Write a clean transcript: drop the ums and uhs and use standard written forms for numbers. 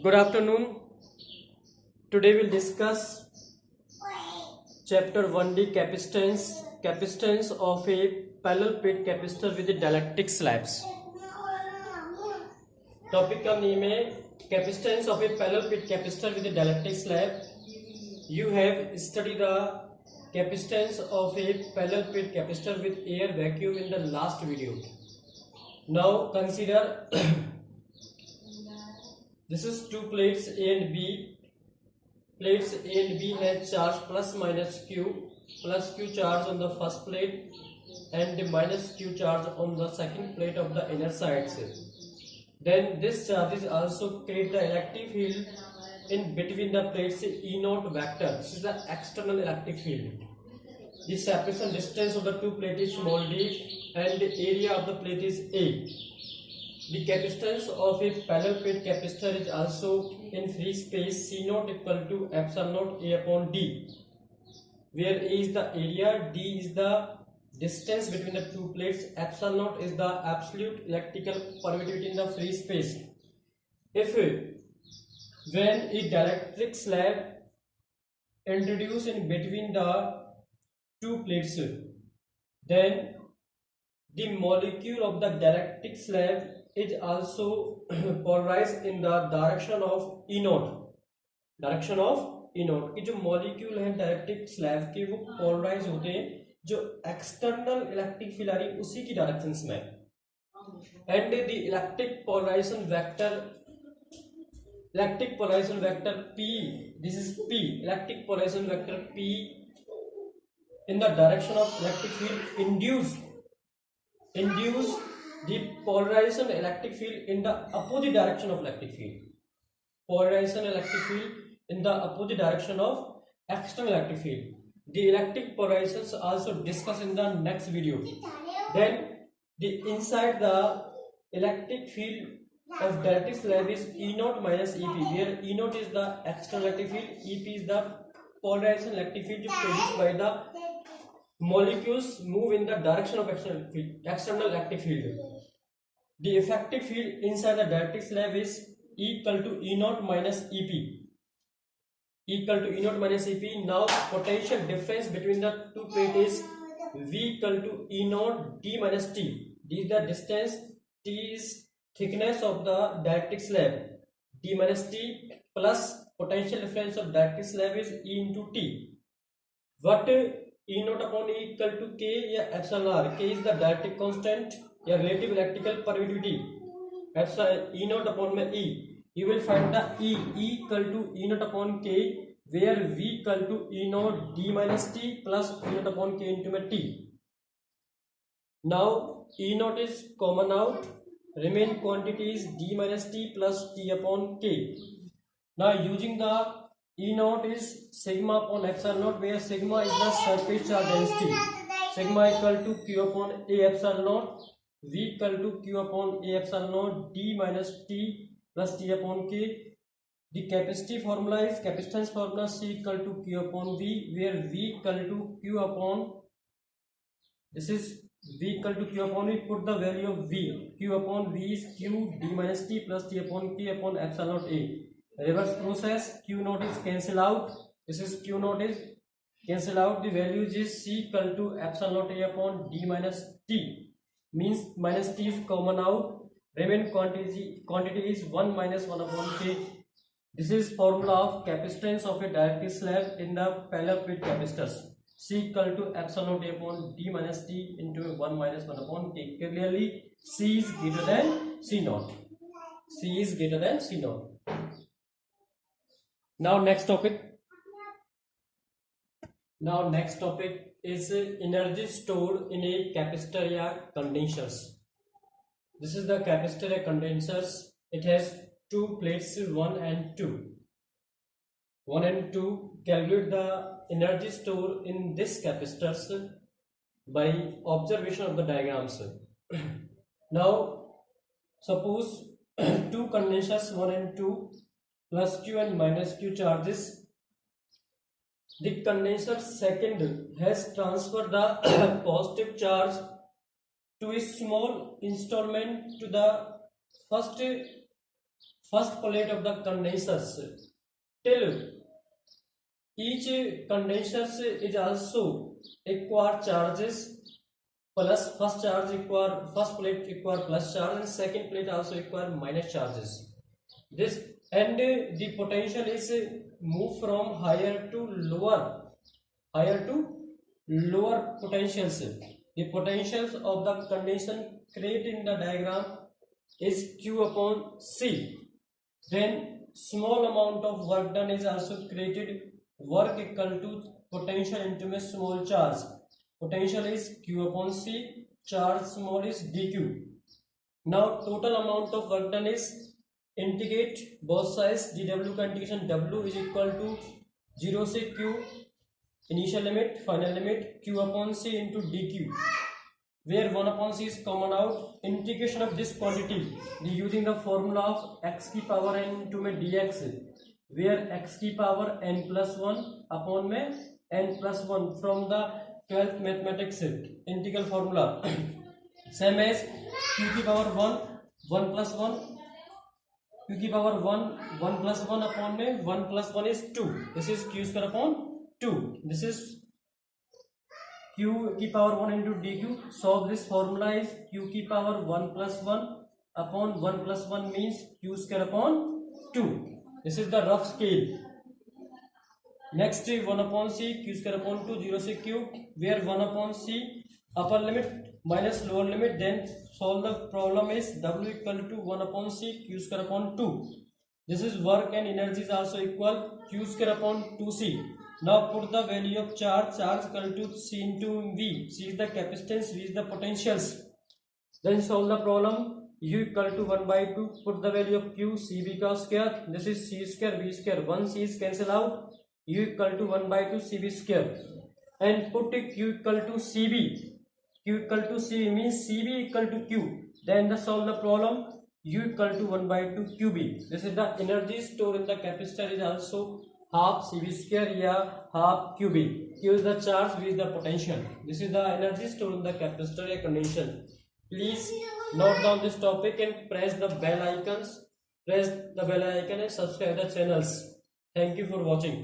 Good afternoon. Today we'll discuss chapter 1D capacitance of a parallel plate capacitor with the dielectric slabs. Topic का name है capacitance of a parallel plate capacitor with a dielectric slab. You have studied the capacitance of a parallel plate capacitor with air vacuum in the last video. Now consider this is two plates A and B. Plates A and B has charge plus minus Q charge on the first plate and minus Q charge on the second plate of the inner sides. Then this charges also create the electric field in between the plates E naught vector. This is the external electric field. The separation distance of the two plates is small d and the area of the plate is A. The capacitance of a parallel plate capacitor is also in free space C naught equal to epsilon naught A upon D, where A is the area, D is the distance between the two plates, epsilon naught is the absolute electrical permittivity in the free space. If when a dielectric slab introduced in between the two plates, then the molecule of the dielectric slab is also polarized in the direction of E naught. Direction of E not की जो molecule है डायरेक्ट्रिक slab के वो polarise होते हैं जो external electric field आ रही है उसी की डायरेक्शंस में. And the electric polarization vector P, this is P, electric polarization vector P in the direction of electric field induce the polarization electric field in the opposite direction of electric field. Polarization electric field in the opposite direction of external electric field. The electric polarizations also discussed in the next video. Then the inside the electric field of dielectric slab is E naught minus EP, where E naught is the external electric field, EP is the polarization electric field produced by the molecules move in the direction of external electric field. The effective field inside the dielectric slab is equal to E naught minus EP. Now potential difference between the two plates is V equal to E naught D minus T. D is the distance, T is thickness of the dielectric slab. D minus T plus potential difference of dielectric slab is E into T. What E naught upon E equal to K या epsilon R. K is the dielectric constant या relative electrical permittivity. Epsilon E naught upon में E. You will find the E equal to E naught upon K, where V equal to E naught D minus T plus E naught upon K into T. Now E naught is common out. Remain quantity is D minus T plus T upon K. Now using the E naught is sigma upon epsilon naught, where sigma is the surface charge density. Sigma equal to Q upon A epsilon naught. V equal to Q upon A epsilon naught D minus T plus T upon K. The capacitance formula C equal to Q upon V, where V equal to Q upon, this is V equal to Q upon V. Put the value of V. Q upon V is Q D minus T plus T upon K upon epsilon naught A. Reverse process, Q naught is cancel out. This is Q naught is cancel out. The values is C equal to epsilon naught A upon D minus T. Means minus T is common out. Remain quantity is 1 minus 1 upon K. This is formula of capacitance of a dielectric slab in the parallel plate capacitors. C equal to epsilon naught A upon D minus T into 1 minus 1 upon K. Clearly C is greater than C naught. C is greater than C naught. Now next topic is energy stored in a capacitor या condensers. This is the capacitor या condensers. It has two plates 1 and 2. Calculate the energy stored in this capacitors by observation of the diagrams. Now suppose two condensers 1 and 2 plus Q and minus Q charges. The condenser second has transferred the positive charge to a small installment to the first first plate of the condensers till each condensers is also acquire charges plus first charge acquire first plate acquire plus charge and second plate also acquire minus charges. This and the potential is move from higher to lower potentials. The potentials of the condition created in the diagram is Q upon C. Then small amount of work done is also created, work equal to potential into a small charge. Potential is Q upon C, charge small is dq. Now total amount of work done is integrate both sides, dw का integration w is equal to 0 से q initial limit final limit q upon c into dq, where 1 upon c is common out. Integration of this quantity using the formula of x की power n into में dx, where x की power n plus 1 upon में n plus 1 from the 12th mathematics integral formula. Same as q की power 1 plus 1, q की power 1 plus 1 upon में 1 plus 1 is 2. This is q square upon 2. This is q की power 1 into dq. Solve this formula is q की power 1 plus 1 upon 1 plus 1 means q square upon 2. This is the rough scale. Next 1 upon c q square upon 2 0 से q, where 1 upon c upper limit minus lower limit. Then solve the problem is w equal to 1 upon c q square upon 2. This is work and energy is also equal q square upon 2c. Now put the value of charge equal to c into v. C is the capacitance, v is the potentials. Then solve the problem. U equal to 1 by 2. Put the value of q, cv का square. This is c square v square. 1 c is cancel out. U equal to 1 by 2 cv square. And put q equal to cv. Q equal to cv means cv equal to q. Then solve the problem. U equal to 1 by 2 qb. This is the energy stored in the capacitor is also half cv square या half qb. Q is the charge, v is the potential. This is the energy stored in the capacitor या condition. Please note down this topic and press the bell icon and subscribe the channels. Thank you for watching.